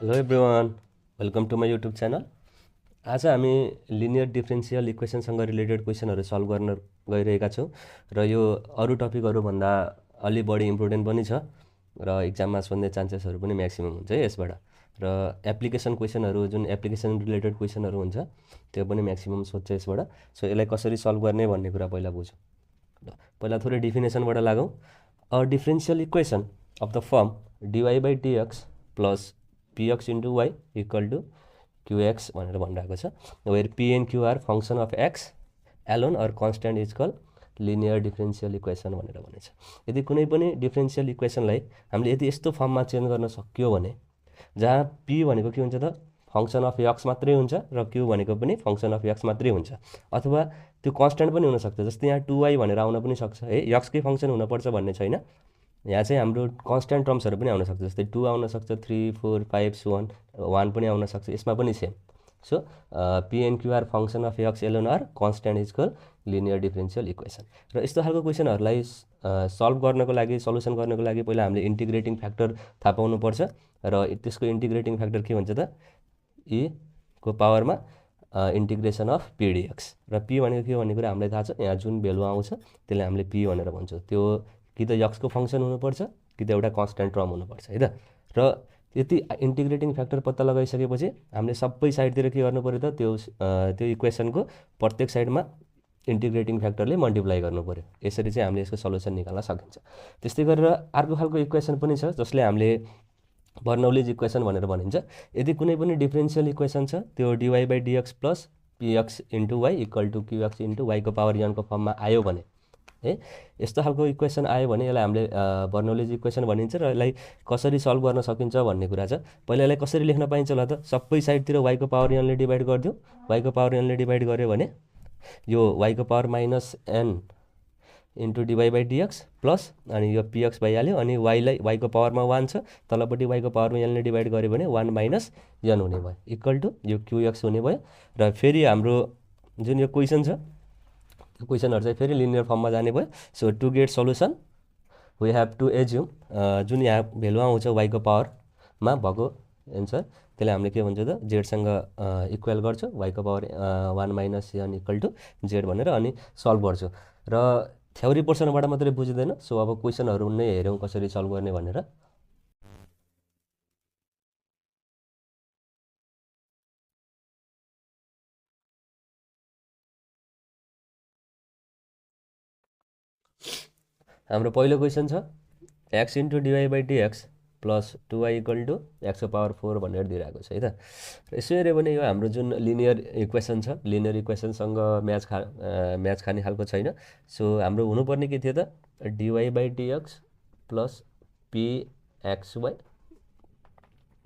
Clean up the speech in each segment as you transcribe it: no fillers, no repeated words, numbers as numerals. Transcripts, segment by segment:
Hello everyone, welcome to my YouTube channel. आज हामी linear differential इक्वेसनसँग रिलेटेड क्वेसनहरू सल्भ गर्न गइरहेका छौँ र यो अरू टपिकहरूभन्दा अलि बढी इम्पोर्टेन्ट पनि छ र इक्जाममा सोध्ने चान्सेसहरू पनि म्याक्सिमम हुन्छ है यसबाट। र एप्लिकेसन क्वेसनहरू जुन एप्लिकेसन रिलेटेड क्वेसनहरू हुन्छ त्यो पनि म्याक्सिमम सोध्छ यसबाट। सो यसलाई कसरी सल्भ गर्ने भन्ने कुरा पहिला बुझौँ। पहिला थोरै डिफिनेसनबाट लागौँ। A differential equation of the form dy/dx plus px into y equal to qx भनेर भनिरहेको छ। Where p and q are function of x alone or constant is called linear differential equation भनेर भनिन्छ। यदि कुनै पनि डिफ्रेन्सियल इक्वेसनलाई हामीले यदि यस्तो फर्ममा चेन्ज गर्न सक्यो भने जहाँ p भनेको के हुन्छ त फङ्सन अफ x मात्रै हुन्छ र q भनेको पनि फङ्सन अफ x मात्रै हुन्छ, अथवा त्यो कन्स्ट्यान्ट पनि हुनसक्छ। जस्तै यहाँ 2y भनेर आउन पनि सक्छ है, x कै फङ्सन हुनपर्छ भन्ने छैन। यहाँ चाहिँ हाम्रो कन्स्ट्यान्ट टर्म्सहरू पनि आउन सक्छ, जस्तै 2 आउन सक्छ, 3, 4, 5 so on 1 पनि आउन सक्छ। यसमा पनि same. So p and q are function of x alone are constant is called linear differential equation. र यस्तो खालको क्वेसनहरूलाई सल्भ गर्नको लागि, सल्युसन गर्नको लागि पहिला हामीले इन्टिग्रेटिङ फ्याक्टर थाहा पाउनुपर्छ र त्यसको इन्टिग्रेटिङ फ्याक्टर के भन्छ त e को पावरमा इन्टिग्रेसन अफ pdx। र p भनेको के भन्ने कुरा हामीलाई थाहा छ। यहाँ जुन भेल्यु आउँछ त्यसलाई हामीले p भनेर भन्छौँ। त्यो कि त x को फङ्सन हुनुपर्छ कि त एउटा कन्स्ट्यान्ट टर्म हुनुपर्छ है त। र यति इन्टिग्रेटिङ फ्याक्टर पत्ता लगाइसकेपछि हामीले सबै साइडतिर के गर्नु पऱ्यो त त्यो इक्वेसनको प्रत्येक साइडमा इन्टिग्रेटिङ फ्याक्टरले मल्टिप्लाई गर्नु पऱ्यो। यसरी चाहिँ हामीले यसको सल्युसन निकाल्न सकिन्छ। त्यस्तै गरेर अर्को खालको इक्वेसन पनि छ जसले हामीले बर्नौलीज इक्वेसन भनेर भनिन्छ। यदि कुनै पनि डिफ्रेन्सियल इक्वेसन छ त्यो dy/dx plus px into y equal to qx into y को पावर n को फर्ममा आयो भने है, यस्तो खालको इक्वेसन आयो भने यसलाई हामीले बर्नौलीज इक्वेसन भनिन्छ। र यसलाई कसरी सल्भ गर्न सकिन्छ भन्ने कुरा छ। पहिला यसलाई कसरी लेख्न पाइन्छ होला त, सबै साइडतिर y को पावर n ले डिभाइड गरिदिउँ। y को पावर n ले डिभाइड गऱ्यो भने यो y को power minus n into dy/dx plus अनि यो px भइहाल्यो। अनि y को पावरमा 1 छ, तलपट्टि y को पावरमा n ले डिभाइड गऱ्यो भने 1 माइनस n हुने भयो इक्वल टु यो qx हुने भयो। र फेरि हाम्रो जुन यो क्वेसन छ त्यो क्वेसनहरू चाहिँ फेरि लिनियर फर्ममा जाने भयो। So to get solution we have to assume जुन यहाँ भेल्यु आउँछ y को पावरमा भएको एन्सर त्यसलाई हामीले के भन्छ त जेडसँग इक्वल गर्छौँ। y को power 1 minus n equal to z भनेर अनि सल्भ गर्छु। र थ्योरी पोर्सनबाट मात्रै बुझिँदैन। सो अब क्वेसनहरू नै हेरौँ कसरी सल्भ गर्ने भनेर। हाम्रो पहिलो क्वेसन छ x into dy/dx plus 2y equal to x को पावर 4 भनेर दिइरहेको छ है त। यसो हेऱ्यो भने यो हाम्रो जुन लिनियर इक्वेसन छ, लिनियर इक्वेसनसँग म्याच खाने खालको छैन। सो हाम्रो हुनुपर्ने के थियो त dy/dx plus pxy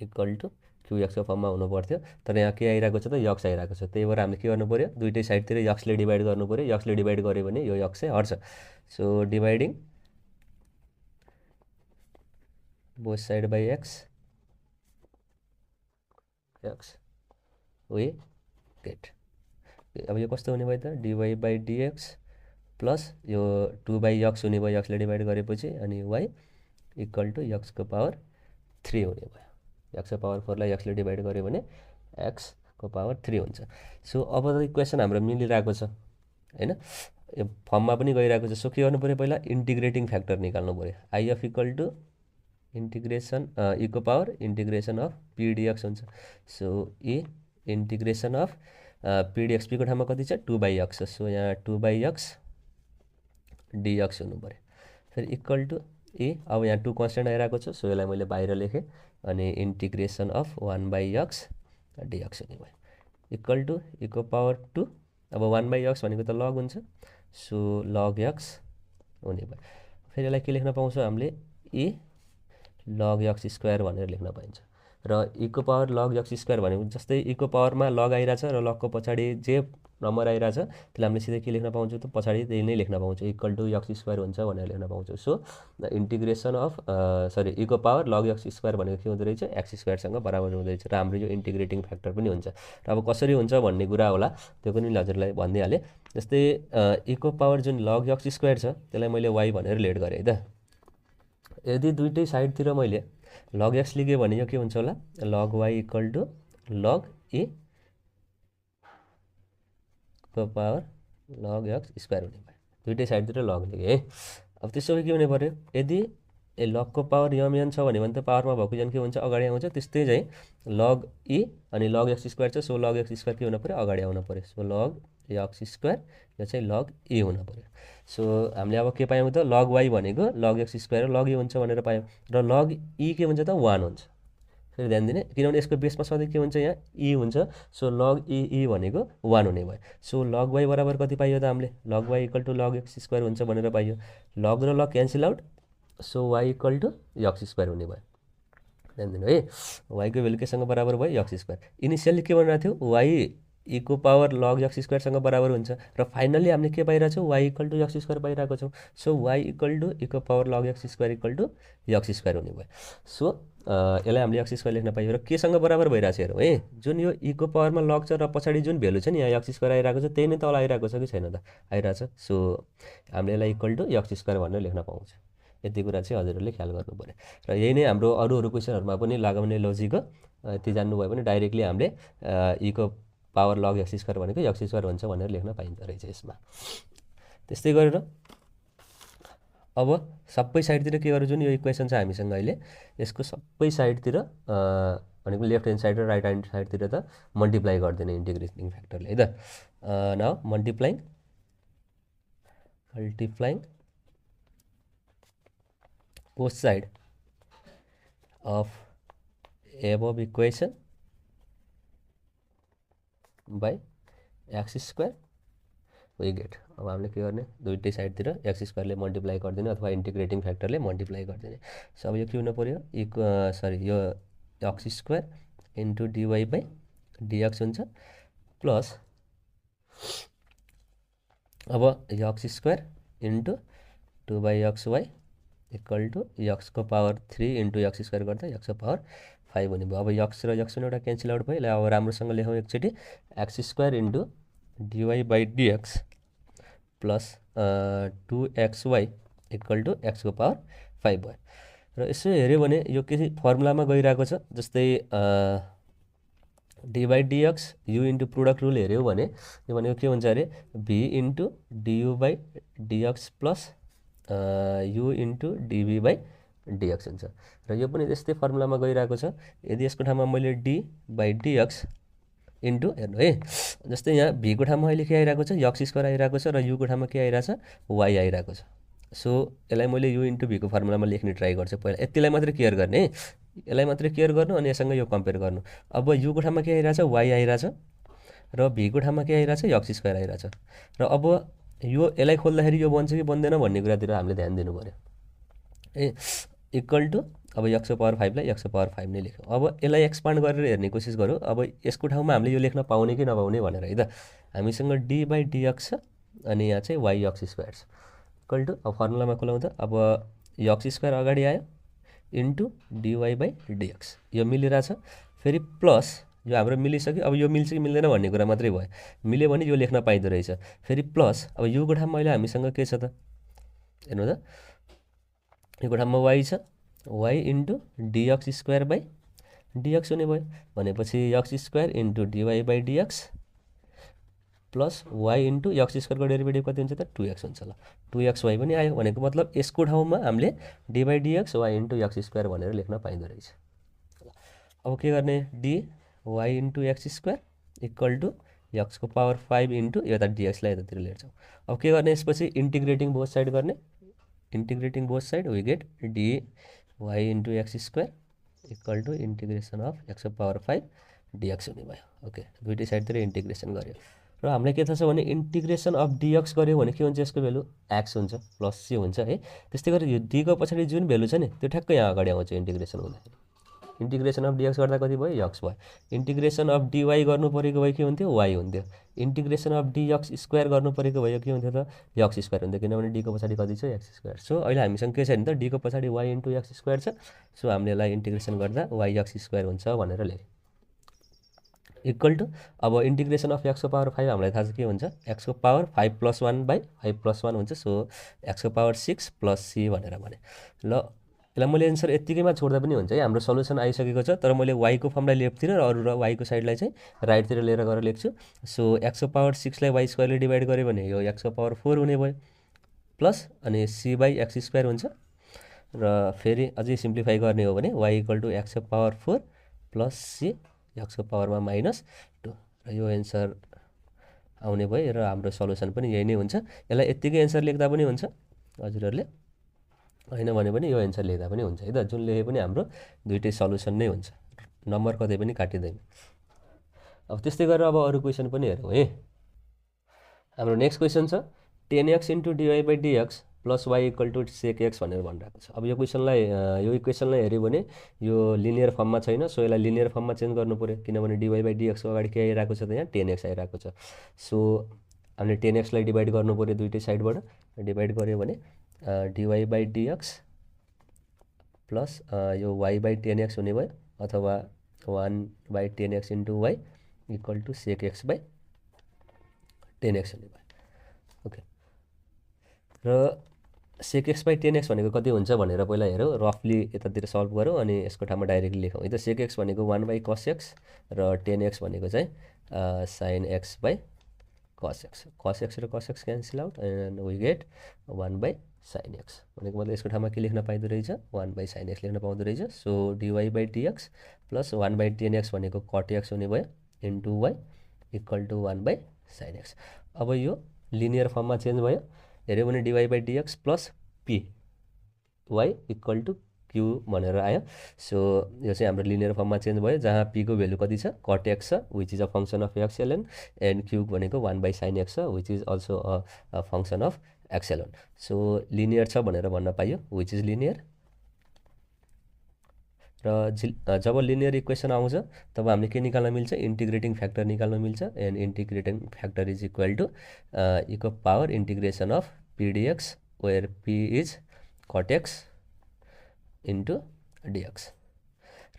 equal to qx को फर्ममा हुनु पर्थ्यो। तर यहाँ के आइरहेको छ त x आइरहेको छ। त्यही भएर हामीले के गर्नु पऱ्यो, दुइटै साइडतिर x ले डिभाइड गर्नु पऱ्यो। x ले डिभाइड गऱ्यो भने यो x चाहिँ हट्छ। So dividing both side by x we get. अब यो कस्तो हुने भयो त dy/dx प्लस यो 2/x हुने भयो, x ले डिभाइड गरेपछि, अनि y इक्वल टु x को पावर 3 हुने भयो। x को पावर 4 लाई x ले डिभाइड गऱ्यो भने x को पावर 3 हुन्छ। सो अब त इक्वेसन हाम्रो मिलिरहेको छ होइन, यो फर्ममा पनि गइरहेको छ। सो के गर्नु पऱ्यो, पहिला इन्टिग्रेटिङ फ्याक्टर निकाल्नु पऱ्यो। if equal to integration e को पावर इन्टिग्रेसन अफ pdx हुन्छ। So e integration of pdx p को ठाउँमा कति छ 2/x। सो यहाँ 2/x dx हुनु पऱ्यो। फेरि इक्वल टु e, अब यहाँ 2 कन्स्ट्यान्ट आइरहेको छ। सो यसलाई मैले बाहिर लेखेँ अनि इन्टिग्रेसन अफ 1/x dx हुने भयो इक्वल टु e को पावर 2। अब 1/x भनेको त लग हुन्छ। सो लग x हुने भयो। फेरि यसलाई के लेख्न पाउँछौँ हामीले e लग x स्क्वायर भनेर लेख्न पाइन्छ। र e को पावर लग x स्क्वायर भनेको जस्तै e को पावरमा लग आइरहेछ र लगको पछाडि जे नम्बर आइरहेछ त्यसलाई हामीले सिधै के लेख्न पाउँछौँ त पछाडि त्यही नै लेख्न पाउँछौँ, इक्वल टु x स्क्वायर हुन्छ भनेर लेख्न पाउँछौँ। सो इन्टिग्रेसन अफ e को पावर लग x स्क्वायर भनेको के हुँदो रहेछ x स्क्वायरसँग बराबर हुँदो रहेछ। र हाम्रो यो इन्टिग्रेटिङ फ्याक्टर पनि हुन्छ। र अब कसरी हुन्छ भन्ने कुरा होला त्यो पनि हजुरलाई भनिदिइहालेँ। जस्तै e को पावर जुन लग x स्क्वायर छ त्यसलाई मैले y भनेर लेट गरेँ है त। यदि दुइटै साइडतिर मैले लग एक्स लिग्यो भने यो के हुन्छ होला लग वाई इक्वल टु लग ई को पावर लग एक्स स्क्वायर हुने भयो दुइटै साइडतिर लग लिग्यो है। अब त्यसो भए के हुने पर्यो यदि लगको पावर यम छ भने त पावरमा भएको जन के हुन्छ अगाडि आउँछ त्यस्तै चाहिँ लग ई अनि लग एक्स स्क्वायर छ सो लग एक्स स्क्वायर के हुन पर्यो अगाडि आउन पर्यो सो लग एक्स स्क्वायर यो चाहिँ लग ई हुन पर्यो। सो हामीले अब के पायौँ त लग वाई भनेको लग एक्स स्क्वायर लग ई हुन्छ भनेर पायौँ र लग ई के हुन्छ त 1 हुन्छ। फेरि ध्यान दिने किनभने यसको बेसमा सधैँ के हुन्छ यहाँ ई हुन्छ सो लग ई भनेको 1 हुने भयो। सो लग वाई बराबर कति पाइयो त हामीले log y equal to log x square हुन्छ भनेर पाइयो। लग र log cancel out so y equal to x square हुने भयो। ध्यान दिनु है वाईको भेल्यु केसँग बराबर भयो एक्स स्क्वायर। इनिसियली के भनिरहेको थियो वाई ईको पावर लग एक्स स्क्वायरसँग बराबर हुन्छ र फाइनल्ली हामीले के पाइरहेको छौँ y equal to x square पाइरहेको छौँ। सो वाई इक्वल टु ईको power log x square equal to x square हुने भयो। सो यसलाई हामीले एक्स स्क्वायर लेख्न पाइयो र केसँग बराबर भइरहेको छ हेरौँ है जुन यो ईको पावरमा लग छ र पछाडि जुन भेल्यु छ नि यहाँ एक्स स्क्वायर आइरहेको छ त्यही नै तल आइरहेको छ कि छैन त आइरहेछ। सो हामीले यसलाई इक्वल टु एक्स स्क्वायर भनेर लेख्न पाउँछ। यति कुरा चाहिँ हजुरहरूले ख्याल गर्नु पऱ्यो र यही नै हाम्रो अरू क्वेसनहरूमा पनि लगाउने लजिक हो। यति जान्नुभयो भने डाइरेक्टली हामीले ईको पावर लग एक्स स्क्वायर भनेको एक्स स्क्वायर हुन्छ भनेर लेख्न पाइन्छ रहेछ यसमा। त्यस्तै गरेर अब सबै साइडतिर के गर्यो जुन यो इक्वेसन छ हामीसँग अहिले यसको सबै साइडतिर भनेको लेफ्ट ह्यान्ड साइड र राइट ह्यान्ड साइडतिर त मल्टिप्लाई गरिदिने इन्टिग्रेटिङ फ्याक्टरले है त। Now multiplying both side of above equation by x square we get। अब हामीले के गर्ने दुईटै साइडतिर एक्स स्क्वायरले मल्टिप्लाई गरिदिने अथवा इन्टिग्रेटिङ फ्याक्टरले मल्टिप्लाई गरिदिने। सो अब यो के हुनु पर्यो यो x square into dy by dx हुन्छ प्लस अब x square into 2/xy equal to एक्सको पावर 3 इन्टु एक्स स्क्वायर गर्दा एक्सको पावर 5 हुने भयो। अब एक्स र एक्स एउटा क्यान्सल आउट भयो। यसलाई अब राम्रोसँग लेखौँ एकचोटि x square into dy by dx plus 2xy equal to एक्सको पावर 5 भयो। र यसो हेऱ्यो भने यो के फर्मुलामा गइरहेको छ जस्तै d by dx u into product rule हेऱ्यौ भने यो भनेको के हुन्छ अरे v into du by dx plus u into dv by dx हुन्छ र यो पनि त्यस्तै फर्मुलामा गइरहेको छ। यदि यसको ठाउँमा मैले डी बाई डिएक्स इन्टु हेर्नु है जस्तै यहाँ भीको ठाउँमा अहिले के आइरहेको छ एक्स स्क्वायर आइरहेको छ र युको ठाउँमा के आइरहेको छ वाई आइरहेको छ। सो यसलाई मैले यु इन्टु भीको फर्मुलामा लेख्ने ट्राई गर्छु पहिला यतिलाई मात्रै केयर गर्ने है यसलाई मात्रै केयर गर्नु अनि यससँग यो कम्पेयर गर्नु। अब युको ठाउँमा के आइरहेछ वाई आइरहेछ र भीको ठाउँमा के आइरहेछ एक्स स्क्वायर आइरहेछ र अब यो यसलाई खोल्दाखेरि यो बन्छ कि बन्दैन भन्ने कुरातिर हामीले ध्यान दिनु पऱ्यो ए इक्वल टु अब एक्सको पावर 5 लाई एक्सको पावर 5 नै लेख्यौँ। अब यसलाई एक्सपान्ड गरेर हेर्ने कोसिस गरौँ अब यसको ठाउँमा हामीले यो लेख्न पाउने कि नपाउने भनेर है त। हामीसँग डी बाई डिएक्स छ अनि यहाँ चाहिँ वाई एक्स स्क्वायर छ इक्वल टु अब फर्मुलामा खोलाउँ त अब एक्स स्क्वायर अगाडि आयो इन्टु डिवाई बाई डिएक्स यो मिलिरहेछ फेरि प्लस यो हाम्रो मिलिसक्यो। अब यो मिल्छ कि मिल्दैन भन्ने कुरा मात्रै भयो मिल्यो भने यो लेख्न पाइँदो रहेछ फेरि प्लस अब योको ठाउँमा अहिले हामीसँग के छ त हेर्नु त योको ठाउँमा वाई छ y into dx square by dx हुने भयो भनेपछि x square into dy by dx plus y into x स्क्वायरको डेरिभेटिभ कति हुन्छ त 2x हुन्छ ल 2xy पनि आयो भनेको मतलब यसको ठाउँमा हामीले d by dx y into x square भनेर लेख्न पाइँदो रहेछ। अब के गर्ने d y into x square equal to एक्सको पावर 5 इन्टु यता डिएक्सलाई यतातिर लिन्छौँ। अब के गर्ने यसपछि इन्टिग्रेटिङ बोथ साइड गर्ने integrating both side we get d y into x square equal to integration of एक्सको पावर 5 डिएक्स हुने भयो। ओके दुईटै साइडतिर इन्टिग्रेसन गर्यो र हामीलाई के थाहा छ भने इन्टिग्रेसन अफ डिएक्स गर्यो भने के हुन्छ यसको भेल्यु एक्स हुन्छ प्लस सी हुन्छ है। त्यस्तै गरी यो डीको पछाडि जुन भेल्यु छ नि त्यो ठ्याक्कै यहाँ अगाडि आउँछ इन्टिग्रेसन हुँदाखेरि इन्टिग्रेसन अफ डिएक्स गर्दा कति भयो एक्स भयो इन्टिग्रेसन अफ डिवाई गर्नु परेको भए के हुन्थ्यो वाई हुन्थ्यो इन्टिग्रेसन अफ डिएक्स स्क्वायर गर्नु परेको भयो के हुन्थ्यो त एक्स स्क्वायर हुन्थ्यो किनभने डीको पछाडि कति छ एक्स स्क्वायर। सो अहिले हामीसँग के छ भने त डीको पछाडि वाई इन्टु एक्स स्क्वायर छ सो हामीले यसलाई इन्टिग्रेसन गर्दा वाई एक्स स्क्वायर हुन्छ भनेर लेख्यौँ इक्वल टु अब इन्टिग्रेसन अफ एक्सको पावर 5 हामीलाई थाहा छ के हुन्छ एक्सको पावर 5 + 1 / 5 + 1 हुन्छ सो एक्सको पावर 6 + c भनेर भने ल यसलाई मैले एन्सर यत्तिकैमा छोड्दा पनि हुन्छ है। हाम्रो सल्युसन आइसकेको छ, तर मैले वाईको फर्मलाई लेफ्टतिर र अरू र वाईको साइडलाई चाहिँ राइटतिर लिएर गएर लेख्छु। सो एक्सको पावर 6 लाई वाई स्क्वायरले डिभाइड गऱ्यो भने यो एक्सको पावर 4 हुने भयो, प्लस अनि सी बाई एक्स स्क्वायर हुन्छ। र फेरि अझै सिम्प्लिफाई गर्ने हो भने वाई इक्वल टु एक्सको पावर 4 प्लस सी एक्सको पावरमा -2 र यो एन्सर आउने भयो। र हाम्रो सल्युसन पनि यही नै हुन्छ। यसलाई यत्तिकै एन्सर लेख्दा पनि हुन्छ हजुरहरूले, होइन भने पनि यो एन्सर लेख्दा पनि हुन्छ है त। जुन लेखे पनि हाम्रो दुइटै सल्युसन नै हुन्छ, नम्बर कतै पनि काटिँदैन। अब त्यस्तै गरेर अब अरू क्वेसन पनि हेरौँ है। हाम्रो नेक्स्ट क्वेसन छ 10x into dy by dx plus y equal to sec x भनेर भनिरहेको छ। अब यो इक्वेसनलाई हेऱ्यो भने यो लिनियर फर्ममा छैन, सो यसलाई लिनियर फर्ममा चेन्ज गर्नु पऱ्यो, किनभने डिवाई बाई डिएक्सको अगाडि के आइरहेको छ त यहाँ 10x आइरहेको छ। सो हामीले 10x लाई डिभाइड गर्नु पऱ्यो दुइटै साइडबाट। डिभाइड गऱ्यो भने डिवाई बाई डिएक्स प्लस यो वाई बाई 10x हुने भयो, अथवा 1/10x into y equal to sec x by 10x हुने भयो। ओके, र सेक एक्स बाई 10x भनेको कति हुन्छ भनेर पहिला हेरौँ, रफली यतातिर सल्भ गरौँ अनि यसको ठाउँमा डाइरेक्टली लेखौँ है त। सेक एक्स भनेको 1/cos x र 10x भनेको चाहिँ sine x by cos x। cos x र cos x cancel out and we get 1/sin x। भनेको मतलब यसको ठाउँमा के लेख्न पाइँदो रहेछ, 1/sin x लेख्न पाउँदो रहेछ। So dy by dx plus 1/10x भनेको cot x हुने भयो into y equal to 1/sin x। अब यो लिनियर फर्ममा चेन्ज भयो, हेऱ्यो भने dy by dx plus p y equal to q भनेर आयो। सो यो चाहिँ हाम्रो लिनियर फर्ममा चेन्ज भयो, जहाँ पीको भेल्यु कति छ, कट एक्स छ which is a function of x alone, and q भनेको 1/sin x छ which is also a function of x alone. So linear छ भनेर भन्न पाइयो, विच इज लिनियर। र जब लिनियर इक्वेसन आउँछ तब हामीले के निकाल्न मिल्छ, इन्टिग्रेटिङ फ्याक्टर निकाल्न मिल्छ। And integrating factor is equal to इको power integration of p dx where p is cot x into dx.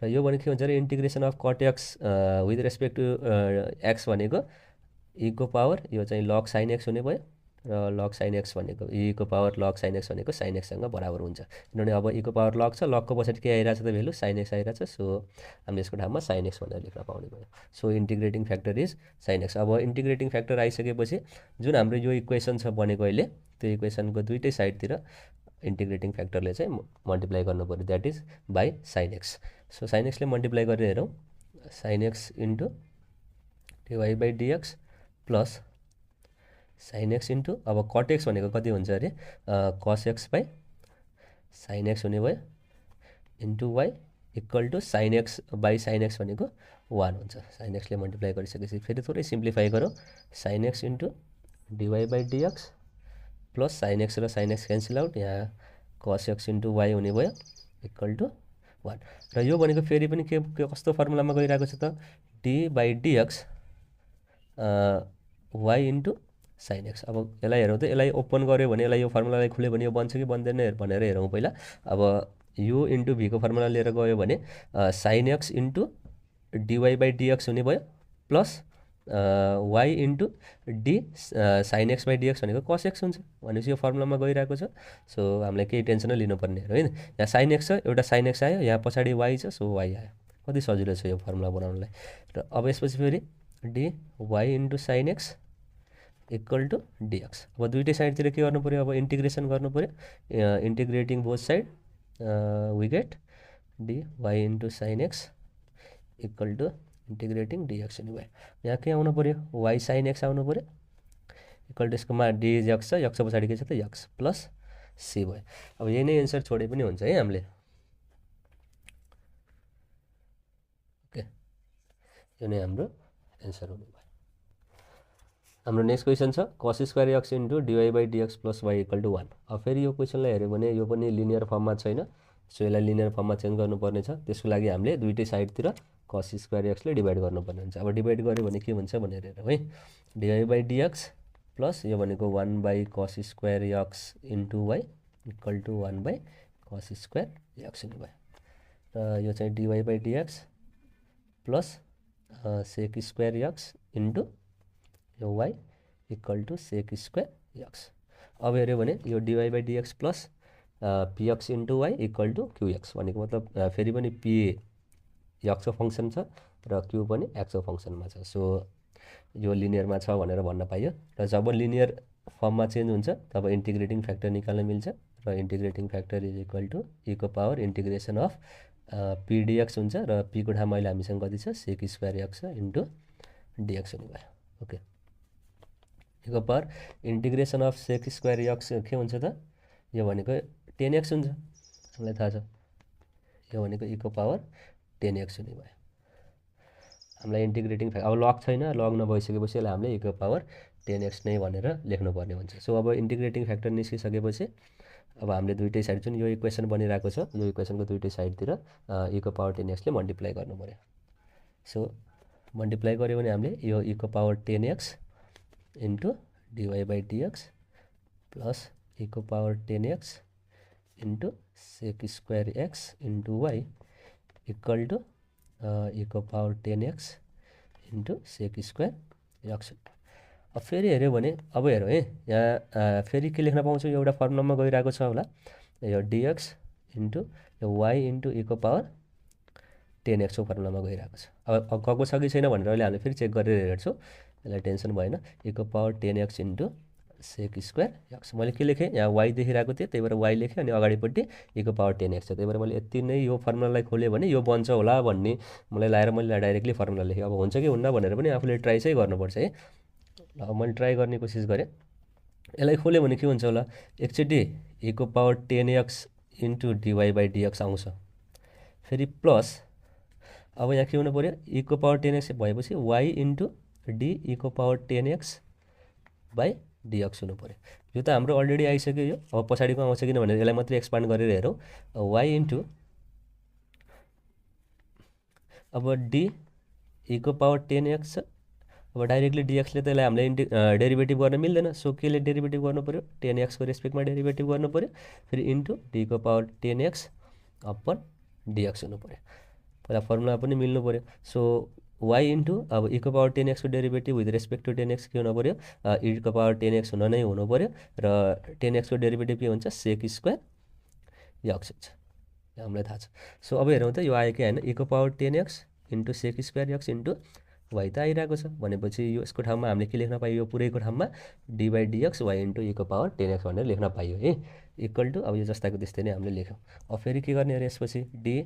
र यो भने के हुन्छ अरे, integration of cot x with respect to x भनेको इको पावर यो चाहिँ लग साइन एक्स हुने भयो, र लग साइन एक्स भनेको इको पावर लग साइन एक्स भनेको साइन एक्ससँग बराबर हुन्छ। किनभने अब इको पावर लग छ, लगको पछाडि के आइरहेछ त भेल्यु, साइन एक्स आइरहेछ। सो हामीले यसको ठाउँमा साइन एक्स भनेर लेख्न पाउने भयो। So integrating factor is sine x. अब इन्टिग्रेटिङ फ्याक्टर आइसकेपछि जुन हाम्रो यो इक्वेसन छ बनेको अहिले, त्यो इक्वेसनको दुइटै साइडतिर इन्टिग्रेटिङ फ्याक्टरले चाहिँ मल्टिप्लाई गर्नु पऱ्यो, that is by sign x. So sin एक्सले मल्टिप्लाई गरेर हेरौँ, sin x into dy by dx plus sign x into अब कट एक्स भनेको कति हुन्छ अरे, कस एक्स बाई साइन एक्स हुने भयो into y equal to sign x by sign x भनेको 1 हुन्छ। साइन एक्सले मल्टिप्लाई गरिसकेपछि फेरि थोरै सिम्प्लिफाई गरौँ, sine x into dy by dx plus sign x र साइन एक्स क्यान्सल आउट, यहाँ कस एक्स इन्टु वाई हुने भयो इक्वल टु 1। र यो भनेको फेरि पनि के कस्तो फर्मुलामा गइरहेको छ त, d by dx y into sine x. अब यसलाई हेरौँ त, यसलाई ओपन गऱ्यो भने यसलाई यो फर्मुलालाई खुल्यो भने यो बन्छ कि बन्दैन भनेर हेरौँ पहिला। अब यो इन्टु भीको फर्मुला लिएर गयो भने sine x into dy by dx हुने भयो plus y into d sine x by dx भनेको कस एक्स हुन्छ। भनेपछि यो फर्मुलामा गइरहेको छ, सो हामीलाई केही टेन्सनै लिनुपर्ने होइन। यहाँ साइन एक्स छ, एउटा साइन एक्स आयो, यहाँ पछाडि वाई छ, सो वाई आयो। कति सजिलो छ यो फर्मुला बनाउनलाई। र अब यसपछि फेरि d y into sine x equal to dx. अब दुइटै साइडतिर के गर्नु पऱ्यो, अब इन्टिग्रेसन गर्नु पऱ्यो, integrating both side we get d y into sine x equal to integrating dx हुने भयो। यहाँ के आउनु पऱ्यो, वाई साइन एक्स आउनु पऱ्यो इक्वल टु यसकोमा डी एक्स छ, एक्स पछाडि के छ त एक्स प्लस सी भयो। अब यही नै एन्सर छोडे पनि हुन्छ है हामीले। ओके, यो नै हाम्रो एन्सर हुने भयो। हाम्रो नेक्स्ट क्वेसन छ cos square x into dy by dx plus y equal to 1। अब फेरि यो क्वेसनलाई हेऱ्यो भने यो पनि लिनियर फर्ममा छैन, सो यसलाई लिनियर फर्ममा चेन्ज गर्नुपर्ने छ। त्यसको लागि हामीले दुइटै साइडतिर कस स्क्वायर एक्सले डिभाइड गर्नुपर्ने हुन्छ। अब डिभाइड गऱ्यो भने के हुन्छ भनेर हेरौँ है, डिवाई बाई डिएक्स प्लस यो भनेको 1/cos square x into y equal to 1/cos square x हुने भयो। र यो चाहिँ dy by dx plus sec square x into यो y equal to sec square x. अब हेऱ्यो भने यो dy by dx plus p x into y equal to q x भनेको मतलब फेरि पनि पी एक्सको फङ्सन छ र क्यु पनि एक्सको फङ्सनमा छ। सो यो लिनियरमा छ भनेर भन्न पाइयो। र जब लिनियर फर्ममा चेन्ज हुन्छ तब इन्टिग्रेटिङ फ्याक्टर निकाल्न मिल्छ र integrating factor is equal to इको पावर इन्टिग्रेसन अफ पिडिएक्स हुन्छ र पीको ठाउँमा अहिले हामीसँग कति छ sec square x into dx हुने भयो। ओके, इको power integration of sec square x के हुन्छ त, यो भनेको 10x हुन्छ, हामीलाई थाहा छ। यो भनेको इको पावर 10x हुने भयो। हामीलाई इन्टिग्रेटिङ अब लग छैन, लग नभइसकेपछि यसलाई हामीले इको पावर 10x नै भनेर लेख्नुपर्ने हुन्छ। सो अब इन्टिग्रेटिङ फ्याक्टर निस्किसकेपछि अब हामीले दुइटै साइड जुन यो इक्वेसन बनिरहेको छ यो इक्वेसनको दुइटै साइडतिर इको पावर 10x ले मल्टिप्लाई गर्नु पऱ्यो। सो मल्टिप्लाई गऱ्यो भने हामीले यो इको power 10x into dy by dx plus इको power 10x into sec square x into y equal to इको power 10x into sec square x. अब फेरि हेऱ्यो भने अब हेरौँ है, यहाँ फेरि के लेख्न पाउँछौँ, एउटा फर्मुलामा गइरहेको छ होला, यो डिएक्स इन्टु यो वाइ इन्टु इको पावर 10x को फर्मुलामा गइरहेको छ। अब गएको छ कि छैन भनेर अहिले हामीले फेरि चेक गरेर हेर्छौँ, यसलाई टेन्सन भएन। इको power 10x into sec square x, मैले के लेखेँ यहाँ वाइ देखिरहेको थिएँ त्यही भएर वाइ लेखेँ, अनि अगाडिपट्टि इको पावर 10x छ, त्यही भएर मैले यति नै यो फर्मुलालाई खोलेँ भने यो बन्छ होला भन्ने मलाई लागेर मैले डाइरेक्टली फर्मुला लेखेँ। अब हुन्छ कि हुन्न भनेर पनि आफूले ट्राई चाहिँ गर्नुपर्छ है। अब मैले ट्राई गर्ने कोसिस गरेँ, यसलाई खोल्यो भने के हुन्छ होला, एकचोटि इको power 10x into dy by dx आउँछ, फेरि प्लस अब यहाँ के हुनु पऱ्यो, इको पावर 10x भएपछि वाइ इन्टु डी इको पावर 10x बाई डिएक्स हुनु पऱ्यो। यो त हाम्रो अलरेडी आइसक्यो यो, अब पछाडिको आउँछ किनभने यसलाई मात्रै एक्सपान्ड गरेर हेरौँ। वाइ इन्टु अब डी इको पावर 10x छ, अब डाइरेक्टली डिएक्सले त यसलाई हामीले डेरिभेटिभ गर्न मिल्दैन। सो केले डेरिभेटिभ गर्नु पऱ्यो, 10x को रेस्पेक्टमा डेरिभेटिभ गर्नु पऱ्यो, फेरि इन्टु डीको पावर 10x अपन डिएक्स हुनु पऱ्यो। पहिला फर्मुला पनि मिल्नु पऱ्यो। सो वाइ इन्टु अब इको पावर 10x को derivative with respect to 10x के हुनु पऱ्यो, इको पावर 10x हुन नै हुनु पऱ्यो, र 10x को डेरिभेटिभ के हुन्छ सेक स्क्वायर एक्स हुन्छ, हामीलाई थाहा छ। सो अब हेरौँ त यो आयो कि होइन, इको power 10x into sec square x into y त आइरहेको छ भनेपछि यो यसको ठाउँमा हामीले के लेख्न पाइयो, यो पुरैको ठाउँमा d by dx y into इको पावर 10x भनेर लेख्न पाइयो है, इक्वल टु अब यो जस्ताको त्यस्तै नै हामीले लेख्यौँ। अब फेरि के गर्ने अरे यसपछि डी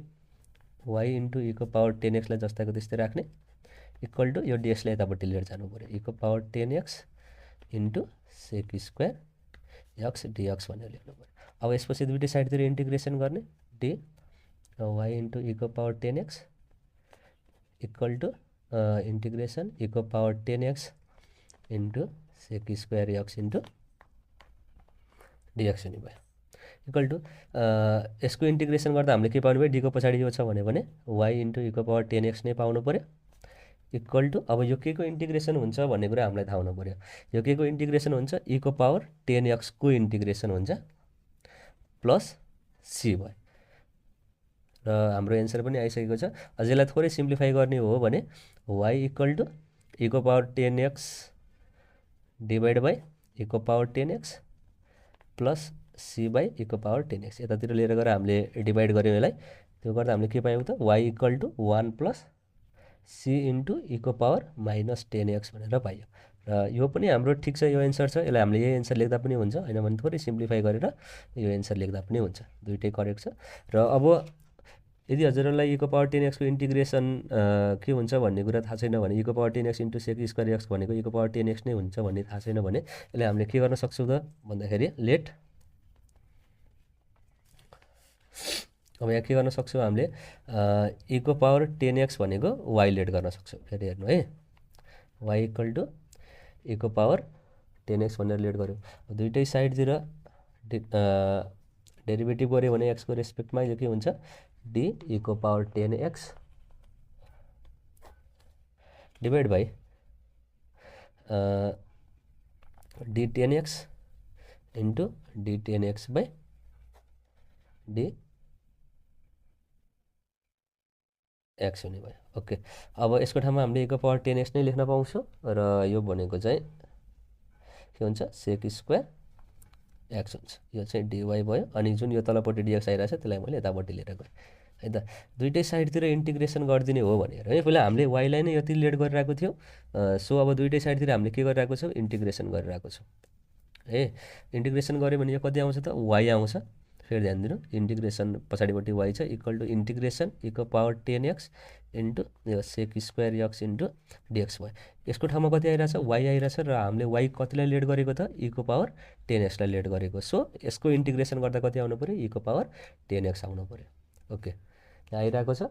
वाइ इन्टु इको पावर 10x लाई जस्ताको त्यस्तै राख्ने, इक्वल टु यो डिएक्सलाई यतापट्टि लिएर जानु पऱ्यो, इको power 10x into sec square x dx भनेर लेख्नु पऱ्यो। अब यसपछि दुइटै साइडतिर इन्टिग्रेसन गर्ने, डी वाइ इन्टु इको power 10x equal to integration इको power 10x into sec square x into dx हुने भयो, इक्वल टु यसको इन्टिग्रेसन गर्दा हामीले के पाउनु भयो, डीको पछाडि यो छ भने वाइ इन्टु इको पावर 10x नै पाउनु पऱ्यो, इक्वल टु अब यो के को इन्टिग्रेसन हुन्छ भन्ने कुरा हामीलाई थाहा हुनु पऱ्यो। यो के को इन्टिग्रेसन हुन्छ, इको पावर 10x को इन्टिग्रेसन हुन्छ प्लस सी भयो, र हाम्रो एन्सर पनि आइसकेको छ। अझ यसलाई थोरै सिम्प्लिफाई गर्ने हो भने वाइ इक्वल टु इको पावर 10x डिभाइड बाई इको power 10x plus c by इको पावर 10x, यतातिर लिएर गएर हामीले डिभाइड गऱ्यौँ यसलाई, त्यो गर्दा हामीले के पायौँ त, y equal to 1 plus c into इको पावर माइनस 10x भनेर पाइयो। र यो पनि हाम्रो ठिक छ, यो एन्सर छ, यसलाई हामीले यही एन्सर लेख्दा पनि हुन्छ, होइन भने थोरै सिम्प्लिफाई गरेर यो एन्सर लेख्दा पनि हुन्छ, दुइटै करेक्ट छ। र अब यदि हजुरहरूलाई इको पावर 10x को इन्टिग्रेसन के हुन्छ भन्ने कुरा थाहा छैन भने, इको power 10x into sec square x भनेको इको पावर 10x नै हुन्छ भन्ने थाहा छैन भने यसलाई हामीले के गर्न सक्छौँ त भन्दाखेरि लेट, अब यहाँ के गर्न सक्छौँ हामीले, इको पावर 10x भनेको वाइ लेट गर्न सक्छौँ। फेरि हेर्नु है, वाइ इक्वल टु इको पावर 10x भनेर लेट गऱ्यौँ, दुइटै साइडतिर डेरिभेटिभ गऱ्यो भने एक्सको रेस्पेक्टमा यो के हुन्छ, डी इको power 10x divide by D 10x into D 10x by D x हुने भयो। ओके, अब यसको ठाउँमा हामीले इको पावर 10x नै लेख्न पाउँछौँ, र यो भनेको चाहिँ के हुन्छ सेक स्क्वायर एक्स हुन्छ, यो चाहिँ डिवाई भयो। अनि जुन यो तलपट्टि डिएक्स आइरहेछ त्यसलाई मैले यतापट्टि लिएर गएँ है त। दुइटै साइडतिर इन्टिग्रेसन गरिदिने हो भनेर है, पहिला हामीले वाइलाई नै यति लेट गरिरहेको थियो। सो अब दुइटै साइडतिर हामीले के गरिरहेको छौँ, इन्टिग्रेसन गरिरहेको छौँ है। इन्टिग्रेसन गऱ्यो भने यो कति आउँछ त, वाइ आउँछ। फेरि ध्यान दिनु, इन्टिग्रेसन पछाडिपट्टि वाइ छ, इक्वल टु इन्टिग्रेसन इको पावर 10x इन्टु यो sec square x into dx भयो। यसको ठाउँमा कति आइरहेछ, वाइ आइरहेछ र हामीले वाइ कतिलाई लेट गरेको त, इको पावर 10x लाई लेट गरेको। सो यसको इन्टिग्रेसन गर्दा कति आउनु पऱ्यो, इको पावर 10x आउनु पऱ्यो। ओके, यहाँ आइरहेको छ।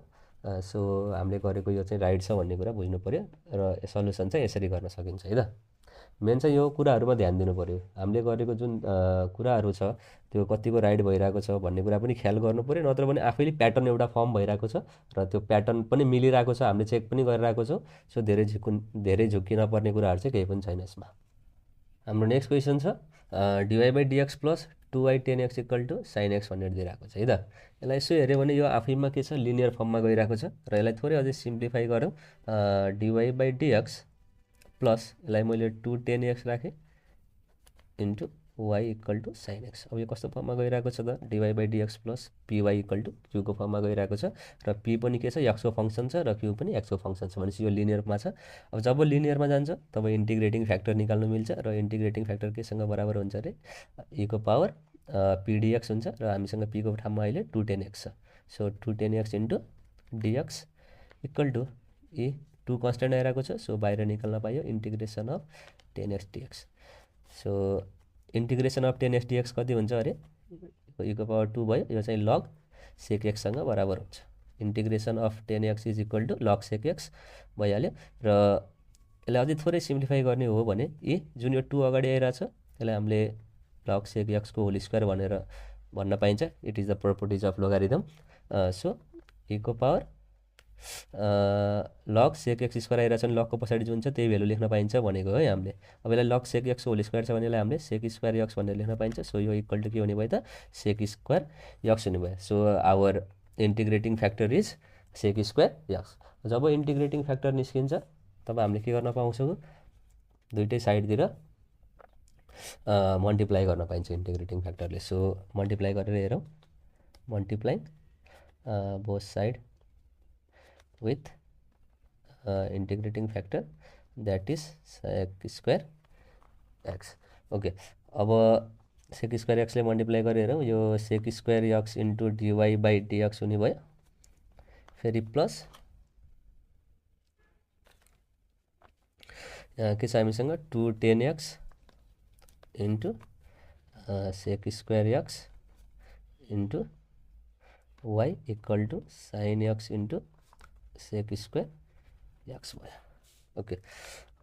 सो हामीले गरेको यो चाहिँ राइट छ भन्ने कुरा बुझ्नु पऱ्यो र सल्युसन चाहिँ यसरी गर्न सकिन्छ है त। मेन चाहिँ यो कुराहरूमा ध्यान दिनु पऱ्यो। हामीले गरेको जुन कुराहरू छ त्यो कतिको राइट भइरहेको छ भन्ने कुरा पनि ख्याल गर्नु पऱ्यो, नत्र भने आफैले प्याटर्न एउटा फर्म भइरहेको छ र त्यो प्याटर्न पनि मिलिरहेको छ, हामीले चेक पनि गरिरहेको छौँ। सो धेरै झुक्किन पर्ने कुराहरू चाहिँ केही पनि छैन यसमा। हाम्रो नेक्स्ट क्वेसन छ dy by dx plus 2y 10x equal to sign x भनेर दिइरहेको छ है त। यसलाई यसो हेऱ्यो भने यो आफैमा के छ, लिनियर फर्ममा गइरहेको छ र यसलाई थोरै अझै सिम्प्लिफाई गरौँ। डिवाई बाई डिएक्स प्लस यसलाई मैले 2 10x राखेँ into y equal to sign x. अब यो कस्तो फर्ममा गइरहेको छ त, dy by dx plus p y equal to क्यूको फर्ममा गइरहेको छ र पी पनि के छ, एक्सको फङ्सन छ र क्यू पनि एक्सको फङ्सन छ भनेपछि यो लिनियरमा छ। अब जब लिनियरमा जान्छ तब इन्टिग्रेटिङ फ्याक्टर निकाल्नु मिल्छ र इन्टिग्रेटिङ फ्याक्टर केसँग बराबर हुन्छ अरे, इको पावर पिडिएक्स हुन्छ र हामीसँग पीको ठाउँमा अहिले 2 10x छ। So 2 10x into dx equal to e 2 constant आइरहेको छ, सो बाहिर निकाल्न पाइयो integration of 10x dx. So integration of 10x dx कति हुन्छ अरे, इको पावर 2 भयो, यो चाहिँ लग सेक एक्ससँग बराबर हुन्छ। Integration of 10x is equal to log sec x भइहाल्यो। र यसलाई अझै थोरै सिम्प्लिफाई गर्ने हो भने इ जुन यो 2 अगाडि आइरहेछ यसलाई हामीले लग सेक एक्सको होल स्क्वायर भनेर भन्न पाइन्छ। It is the properties of logarithm. So इको power log sec x square आइरहेछ भने लगको पछाडि जुन छ त्यही भेल्यु लेख्न पाइन्छ भनेको है हामीले। अब यसलाई लग सेक एक्स होल स्क्वायर छ भने यसलाई हामीले सेक स्क्वायर एक्स भनेर लेख्न पाइन्छ। सो यो इक्वल टु के हुने भयो त, सेक स्क्वायर एक्स हुने भयो। So our integrating factor is sec square x. जब इन्टिग्रेटिङ फ्याक्टर निस्किन्छ तब हामीले के गर्न पाउँछौँ, दुइटै साइडतिर मल्टिप्लाई गर्न पाइन्छ इन्टिग्रेटिङ फ्याक्टरले। सो मल्टिप्लाई गरेर हेरौँ, multiplying both side with integrating factor that is sec square x। Okay, अब सेक स्क्वायर एक्सले मल्टिप्लाई गरेर यो sec square x into dy by dx हुने भयो। फेरि प्लस यहाँ के छ हामीसँग 2 10x into sec square x into y equal to sign x into sec square x भयो। ओके,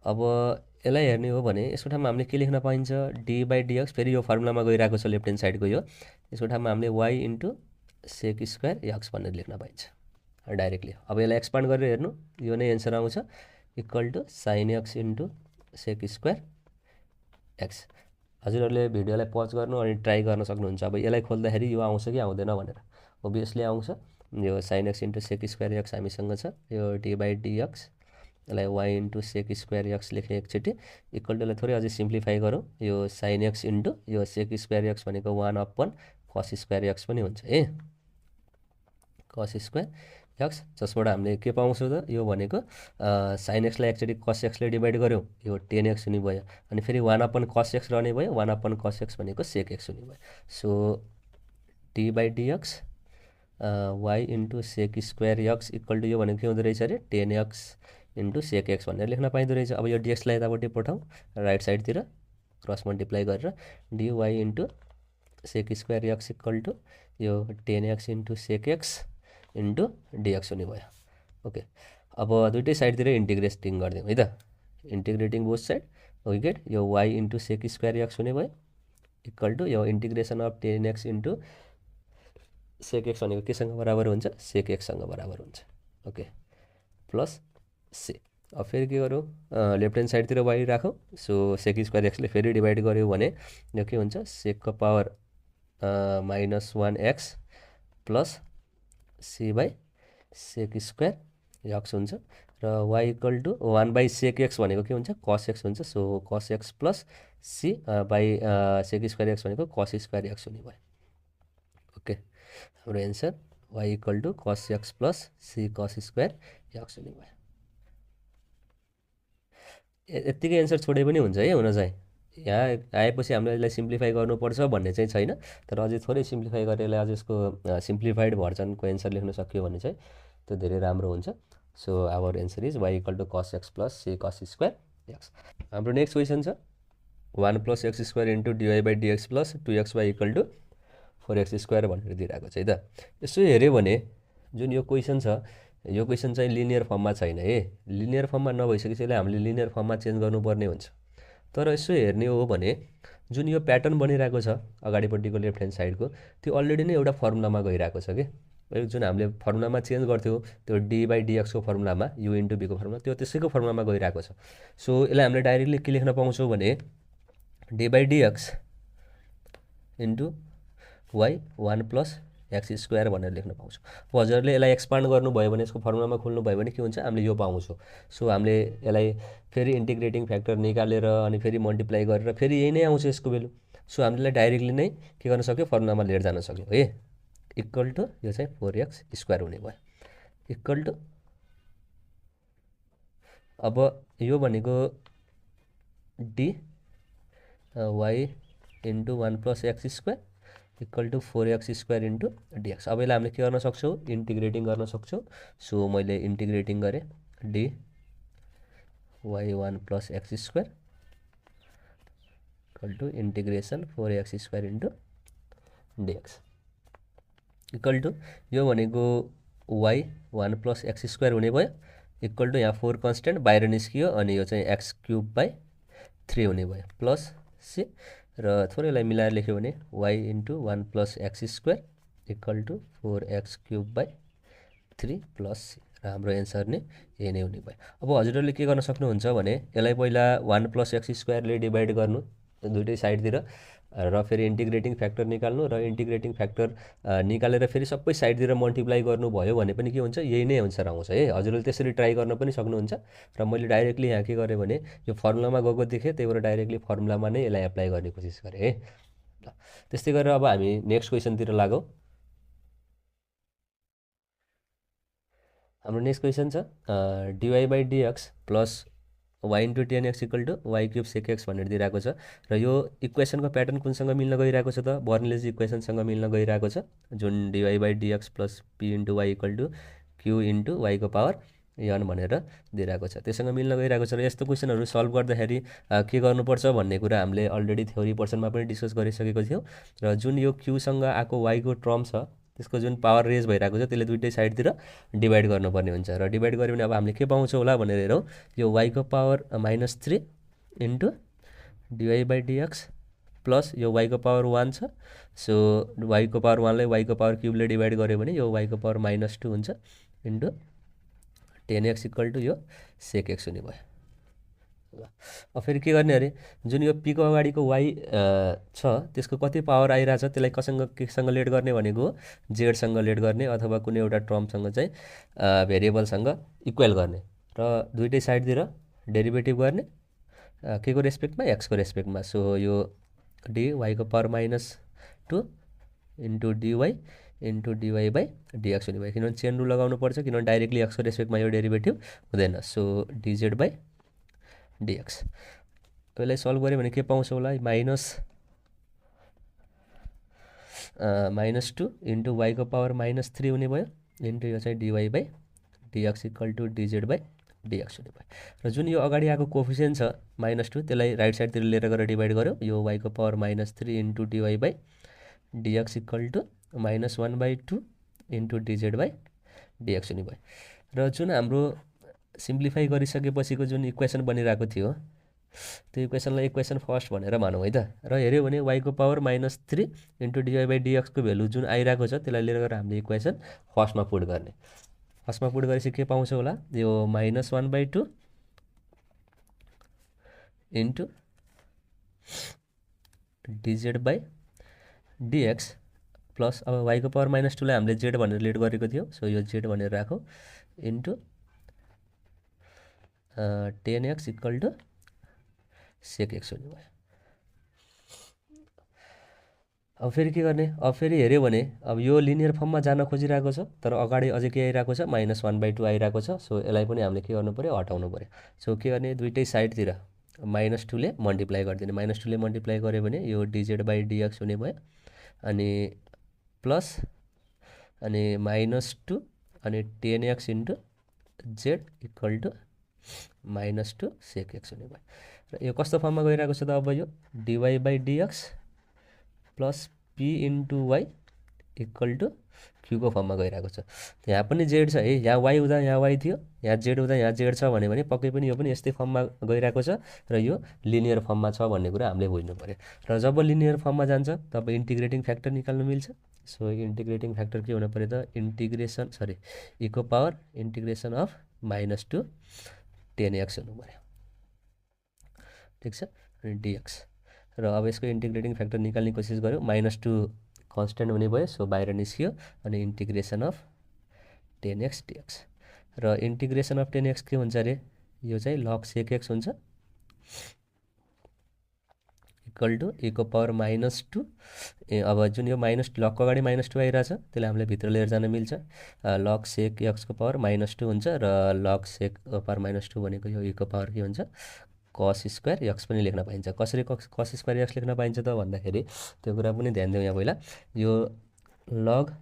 अब यसलाई हेर्ने हो भने यसको ठाउँमा हामीले के लेख्न पाइन्छ, डी बाई डिएक्स। फेरि यो फर्मुलामा गइरहेको छ लेफ्ट ह्यान्ड साइडको यो, यसको ठाउँमा हामीले y into sec square x भनेर लेख्न पाइन्छ डाइरेक्टली। अब यसलाई एक्सपान्ड गरेर हेर्नु, यो नै एन्सर आउँछ, equal to sign x into sec square x. हजुरहरूले भिडियोलाई पज गर्नु अनि ट्राई गर्न सक्नुहुन्छ। अब यसलाई खोल्दाखेरि यो आउँछ कि आउँदैन भनेर, ओभियसली आउँछ। यो sin x into sec square x हामीसँग छ, यो डी बाई डिएक्स, यसलाई y into sec square x लेखेँ एकचोटि, इक्वल टुलाई थोरै अझै सिम्प्लिफाई गरौँ, यो साइन एक्स इन्टु यो सेक स्क्वायर एक्स भनेको 1/() कस स्क्वायर एक्स पनि हुन्छ है, कस स्क्वायर एक्स, जसबाट हामीले के पाउँछौँ त, यो भनेको साइन एक्सलाई एकचोटि कस एक्सले डिभाइड गऱ्यौँ, यो 10x हुने भयो। अनि फेरि 1/() कस एक्स रहने भयो, 1/() कस एक्स भनेको सेक एक्स हुने भयो। So d by dx y into sec square x equal to यो भनेको के हुँदो रहेछ अरे, 10x इन्टु सेक एक्स भनेर लेख्न पाइँदो रहेछ। अब यो डिएक्सलाई यतापट्टि पठाउँ राइट साइडतिर क्रस मल्टिप्लाई गरेर, dy into sec square x equal to यो 10x into sec x into dx हुने भयो। ओके, अब दुइटै साइडतिर इन्टिग्रेटिङ गरिदिउँ है त, integrating both side we get यो y into sec square x हुने भयो इक्वल टु यो integration of 10x into sec x भनेको केसँग बराबर हुन्छ, सेक एक्ससँग बराबर हुन्छ। Okay, plus c. अब फेरि के गरौँ, लेफ्ट ह्यान्ड साइडतिर वाइ राखौँ। सो सेक स्क्वायर एक्सले फेरि डिभाइड गऱ्यो भने यो के हुन्छ, सेकको power -1x plus c by sec square x हुन्छ र why equal to 1/sec x भनेको के हुन्छ cos x हुन्छ। So cos x plus c by sec square x भनेको cos स्क्वायर x हुने भयो। ओके, हाम्रो answer y equal to cos x plus c cos square x हुने भयो। यत्तिकै एन्सर छोडे पनि हुन्छ है हुन चाहिँ। यहाँ आएपछि हामीले यसलाई सिम्प्लिफाई गर्नुपर्छ भन्ने चाहिँ छैन, तर अझै थोरै सिम्प्लिफाई गरेर यसलाई अझ यसको सिम्प्लिफाइड भर्जनको एन्सर लेख्न सक्यो भने चाहिँ त्यो धेरै राम्रो हुन्छ। So our answer is y equal to cos x plus c cos square x। हाम्रो नेक्स्ट क्वेसन छ 1 + x square into dy/dx plus 2xy equal to 4x square भनेर दिइरहेको छ है त। यसो हेऱ्यो भने जुन यो क्वेसन छ यो क्वेसन चाहिँ लिनियर फर्ममा छैन है। लिनियर फर्ममा नभइसकेपछि यसलाई हामीले लिनियर फर्ममा चेन्ज गर्नुपर्ने हुन्छ। तर यसो हेर्ने हो भने जुन यो प्याटर्न बनिरहेको छ अगाडिपट्टिको लेफ्ट ह्यान्ड साइडको त्यो अलरेडी नै एउटा फर्मुलामा गइरहेको छ कि जुन हामीले फर्मुलामा चेन्ज गर्थ्यौँ त्यो dy/dx को फर्मुलामा u इन्टु b को फर्मुला त्यो त्यसैको फर्मुलामा गइरहेको छ। सो यसलाई हामीले डाइरेक्टली के लेख्न पाउँछौँ भने dy/dx into y 1 + x square भनेर लेख्न पाउँछौँ। अब हजुरले यसलाई एक्सपान्ड गर्नुभयो भने यसको फर्मुलामा खोल्नुभयो भने के हुन्छ हामीले यो पाउँछौँ। सो हामीले यसलाई फेरि इन्टिग्रेटिङ फ्याक्टर निकालेर अनि फेरि मल्टिप्लाई गरेर फेरि यही नै आउँछ यसको भेल्यु। सो हामीले डाइरेक्टली नै के गर्न सक्यो फर्मुलामा लिएर जान सक्यो है। इक्वल टु यो चाहिँ 4x स्क्वायर हुने भयो। इक्वल टु अब यो भनेको d y into 1 + x square equal to 4x square into dx। अब यसलाई हामीले के गर्न सक्छौँ इन्टिग्रेटिङ गर्न सक्छौँ। सो मैले इन्टिग्रेटिङ गरेँ d y 1 + x square equal to integration 4x square into dx equal to यो भनेको वाइ 1 + x स्क्वायर हुने भयो इक्वल टु यहाँ 4 कन्सटेन्ट बाहिर निस्कियो अनि यो चाहिँ x³/3 हुने भयो प्लस c र थोरैलाई मिलाएर लेख्यो भने y into 1 + x square equal to 4x³/3 plus c र हाम्रो एन्सर नै यही नै हुने भयो। अब हजुरहरूले के गर्न सक्नुहुन्छ भने यसलाई पहिला 1 + x स्क्वायरले डिभाइड गर्नु दुइटै साइडतिर र फेरि इन्टिग्रेटिङ फ्याक्टर निकाल्नु र इन्टिग्रेटिङ फ्याक्टर निकालेर फेरि सबै साइडतिर मल्टिप्लाई गर्नुभयो भने पनि के हुन्छ यही नै एन्सर आउँछ है। हजुरले त्यसरी ट्राई गर्न पनि सक्नुहुन्छ र मैले डाइरेक्टली यहाँ के गरेँ भने यो फर्मुलामा गएको देखेँ त्यही भएर डाइरेक्टली फर्मुलामा नै यसलाई एप्लाई गर्ने कोसिस गरेँ है। ल त्यस्तै गरेर अब हामी नेक्स्ट क्वेसनतिर लागौँ। हाम्रो नेक्स्ट क्वेसन छ dy/dx plus y into 10x equal to y³ sec x भनेर दिइरहेको छ र यो इक्वेसनको प्याटर्न कुनसँग मिल्न गइरहेको छ त बर्नलेज इक्वेसनसँग मिल्न गइरहेको छ जुन dy/dx plus p into y equal to q into y को पावर n भनेर दिइरहेको छ त्योसँग मिल्न गइरहेको छ। र यस्तो क्वेसनहरू सल्भ गर्दाखेरि के गर्नुपर्छ भन्ने कुरा हामीले अलरेडी थ्योरी पोर्सनमा पनि डिस्कस गरिसकेको थियौँ। र जुन यो क्यूसँग आएको y को टर्म छ त्यसको जुन पावर रेज भइरहेको छ त्यसले दुइटै साइडतिर डिभाइड गर्नुपर्ने हुन्छ र डिभाइड गऱ्यो भने अब हामीले के पाउँछौँ होला भनेर हेरौँ यो y को पावर -3 इन्टु dy/dx प्लस यो y को पावर 1 छ। सो y को पावर 1 लाई y को पावर क्युबले डिभाइड गऱ्यो भने यो y को पावर -2 हुन्छ इन्टु 10x इक्वल टु यो sec x हुने भयो। अब फेरि के गर्ने अरे जुन यो p को अगाडिको y छ त्यसको कति पावर आइरहेछ त्यसलाई केसँग लेट गर्ने भनेको z सँग लेट गर्ने अथवा कुनै एउटा टर्मसँग चाहिँ भेरिएबलसँग इक्वल गर्ने र दुइटै साइडतिर डेरिभेटिभ गर्ने के को रेस्पेक्टमा x को रेस्पेक्टमा। सो यो dy को power -2 into dy into dy/dx हुने भयो किनभने चेन रुल लगाउनु पर्छ किनभने डाइरेक्टली x को रेस्पेक्टमा यो डेरिभेटिभ हुँदैन। सो dz/dx यसलाई सल्भ गऱ्यो भने के पाउँछौँ होला -2 इन्टु y को पावर -3 हुने भयो इन्टु यो चाहिँ dy/dx इक्वल टु dz/dx हुने भयो। र जुन यो अगाडि आएको कोफिसियन्ट छ -2 त्यसलाई राइट साइडतिर लिएर गएर डिभाइड गऱ्यो यो y को power -3 into dy/dx equal to -1/2 into dz/dx हुने भयो। र जुन हाम्रो सिम्प्लिफाई गरिसकेपछिको जुन इक्वेसन बनिरहेको थियो त्यो इक्वेसनलाई इक्वेसन फर्स्ट भनेर मानौँ है त। र हेऱ्यो भने y को पावर -3 इन्टु dy/dx को भेल्यु जुन आइरहेको छ त्यसलाई लिएर गएर हामीले इक्वेसन फर्स्टमा पुट गर्ने। फर्स्टमा पुट गरेपछि के पाउँछ होला यो -1/2 इन्टु dz/dx प्लस अब y को पावर -2 लाई हामीले z भनेर लेट गरेको थियो सो यो z भनेर राखौँ into 10x equal to sec x हुने भयो। अब फेरि के गर्ने, अब फेरि हेऱ्यो भने अब यो लिनियर फर्ममा जान खोजिरहेको छ तर अगाडि अझै के आइरहेको छ -1/2 आइरहेको छ। सो यसलाई पनि हामीले के गर्नु पऱ्यो, हटाउनु पऱ्यो। सो के गर्ने, दुइटै साइडतिर -2 ले मल्टिप्लाई गरिदिने। -2 ले मल्टिप्लाई गऱ्यो भने यो dz/dx हुने भयो अनि प्लस अनि -2 अनि 10x into z equal to -2 sec x हुने भयो। र यो कस्तो फर्ममा गइरहेको छ त, अब यो dy/dx plus p into y equal to क्यूको फर्ममा गइरहेको छ। यहाँ पनि जेड छ है, यहाँ वाइ हुँदा यहाँ वाइ थियो, यहाँ जेड हुँदा यहाँ जेड छ भने पक्कै पनि यो पनि यस्तै फर्ममा गइरहेको छ र यो लिनियर फर्ममा छ भन्ने कुरा हामीले बुझ्नु पऱ्यो। र जब लिनियर फर्ममा जान्छ तब इन्टिग्रेटिङ फ्याक्टर निकाल्नु मिल्छ। सो इन्टिग्रेटिङ फ्याक्टर के हुनु पऱ्यो त, eco power integration of -2 10x हुनु पऱ्यो। ठिक छ, अनि dx। र अब यसको इन्टिग्रेटिङ फ्याक्टर निकाल्ने कोसिस गऱ्यो, -2 कन्स्टेन्ट हुने भयो, सो बाहिर निस्कियो अनि इन्टिग्रेसन अफ 10x dx। र इन्टिग्रेसन अफ 10x के हुन्छ अरे, यो चाहिँ लग सेक एक्स हुन्छ इक्वल टु इको पावर -2। अब जुन यो लगको अगाडि -2 आइरहेछ त्यसलाई हामीले भित्र लिएर जान मिल्छ। लग सेक एक्सको पावर -2 हुन्छ र लग सेक पावर -2 भनेको यो इको पावर के हुन्छ, कस स्क्वायर एक्स पनि लेख्न पाइन्छ। कसरी कस स्क्वायर एक्स लेख्न पाइन्छ त भन्दाखेरि त्यो कुरा पनि ध्यान दिउँ यहाँ पहिला। यो लग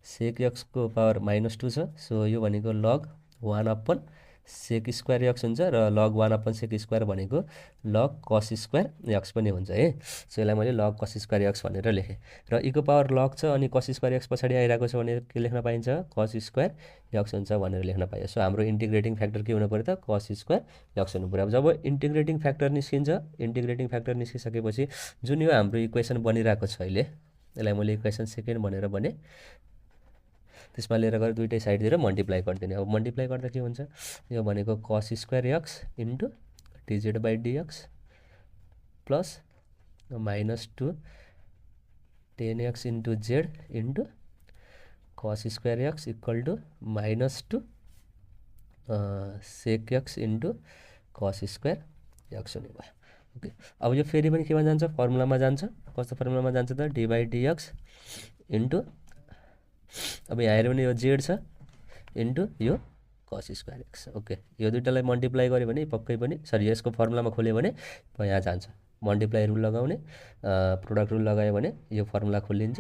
सेक एक्सको पावर -2 छ, सो यो भनेको लग 1/, सेक स्क्वायर एक्स हुन्छ र लग 1/, सेक स्क्वायर भनेको लग कस स्क्वायर एक्स पनि हुन्छ है। सो यसलाई मैले लग कस स्क्वायर एक्स भनेर लेखेँ। र इको पावर लग छ अनि कस स्क्वायर एक्स पछाडि आइरहेको छ भने के लेख्न पाइन्छ, कस स्क्वायर एक्स हुन्छ भनेर लेख्न पाइयो। सो हाम्रो इन्टिग्रेटिङ फ्याक्टर के हुनु पऱ्यो त, कस स्क्वायर एक्स हुनु पऱ्यो। अब जब इन्टिग्रेटिङ फ्याक्टर निस्किन्छ, इन्टिग्रेटिङ फ्याक्टर निस्किसकेपछि जुन यो हाम्रो इक्वेसन बनिरहेको छ अहिले, यसलाई मैले इक्वेसन सेकेन्ड भनेर भने, त्यसमा लिएर गएर दुइटै साइडतिर मल्टिप्लाई गरिदिने। अब मल्टिप्लाई गर्दा के हुन्छ, यो भनेको cos square x into dz/dx plus -2 10x into z into cos square x equal to -2 sec x into cos square x हुने भयो। ओके, अब यो फेरि पनि केमा जान्छ, फर्मुलामा जान्छ। कस्तो फर्मुलामा जान्छ त, dy/dx इन्टु, अब यहाँ हेऱ्यो भने यो जेड छ इन्टु यो कस स्क्वायर एक्स। ओके, यो दुइटालाई मल्टिप्लाई गऱ्यो भने पक्कै पनि, सरी यसको फर्मुलामा खोल्यो भने यहाँ जान्छ, मल्टिप्लाई रुल लगाउने, प्रोडक्ट रुल लगायो भने यो फर्मुला खोलिन्छ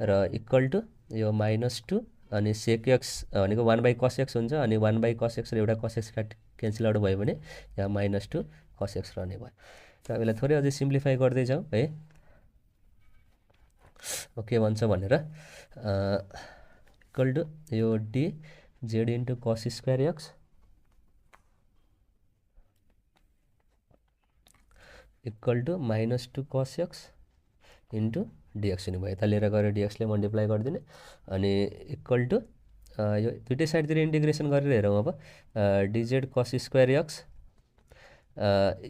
र इक्वल टु यो -2 अनि सेक एक्स भनेको 1/cos x हुन्छ अनि 1/cos x र एउटा cos x क्यान्सल आउट भयो भने यहाँ -2 cos x रहने भयो। र यसलाई थोरै अझै सिम्प्लिफाई गर्दै जाउँ है, के भन्छ भनेर, इक्वल टु यो d z into cos square x equal to -2 cos x into dx हुने भयो। यता लिएर गएर डिएक्सले मल्टिप्लाई गरिदिने अनि इक्वल टु यो दुइटै साइडतिर इन्टिग्रेसन गरेर हेरौँ। अब डिजेड कस स्क्वायर एक्स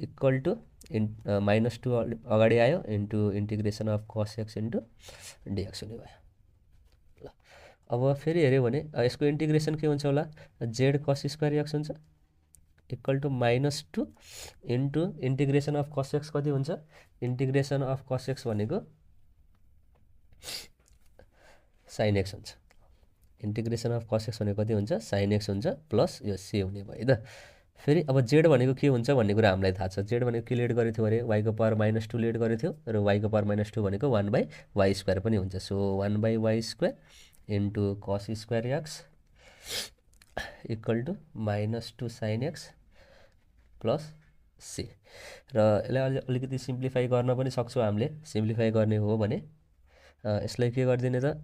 इक्वल टु -2 अगाडि आयो into integration of cos x into dx हुने भयो। ल अब फेरि हेऱ्यो भने यसको इन्टिग्रेसन के हुन्छ होला, जेड कस स्क्वायर एक्स हुन्छ equal to -2 into integration of cos x कति हुन्छ, इन्टिग्रेसन अफ कस एक्स भनेको साइन एक्स हुन्छ। इन्टिग्रेसन अफ कस एक्स भनेको कति हुन्छ, साइन एक्स हुन्छ प्लस यो सी हुने भयो त। फेरि अब जेड भनेको के हुन्छ भन्ने कुरा हामीलाई थाहा छ। जेड भनेको के लेट गरेको थियो अरे, वाइको पावर -2 लेट गरेको थियो र वाइको पावर -2 भनेको 1/y² पनि हुन्छ। So 1/y² into cos square x equal to -2 sine x plus c. र यसलाई अलिकति सिम्प्लिफाई गर्न पनि सक्छौँ हामीले। सिम्प्लिफाई गर्ने हो भने यसलाई के गरिदिने त,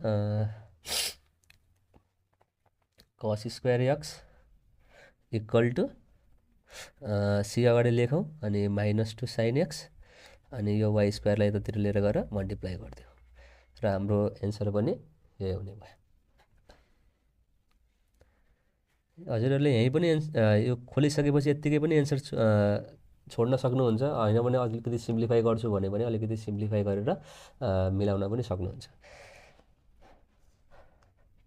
cos square x equal to c अगाडि लेखौँ अनि -2 साइन एक्स अनि यो वाइ स्क्वायरलाई यतातिर लिएर गएर मल्टिप्लाई गरिदियो र हाम्रो एन्सर पनि यही हुने भयो। हजुरहरूले यहीँ पनि यो खोलिसकेपछि यत्तिकै पनि एन्सर छोड्न सक्नुहुन्छ, होइन भने अलिकति सिम्प्लिफाई गर्छु भने पनि अलिकति सिम्प्लिफाई गरेर मिलाउन पनि सक्नुहुन्छ।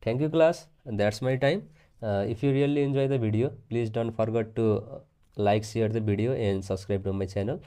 Thank you class, that's my time. If you really enjoy the video, please don't forget to like, share the video and subscribe to my channel.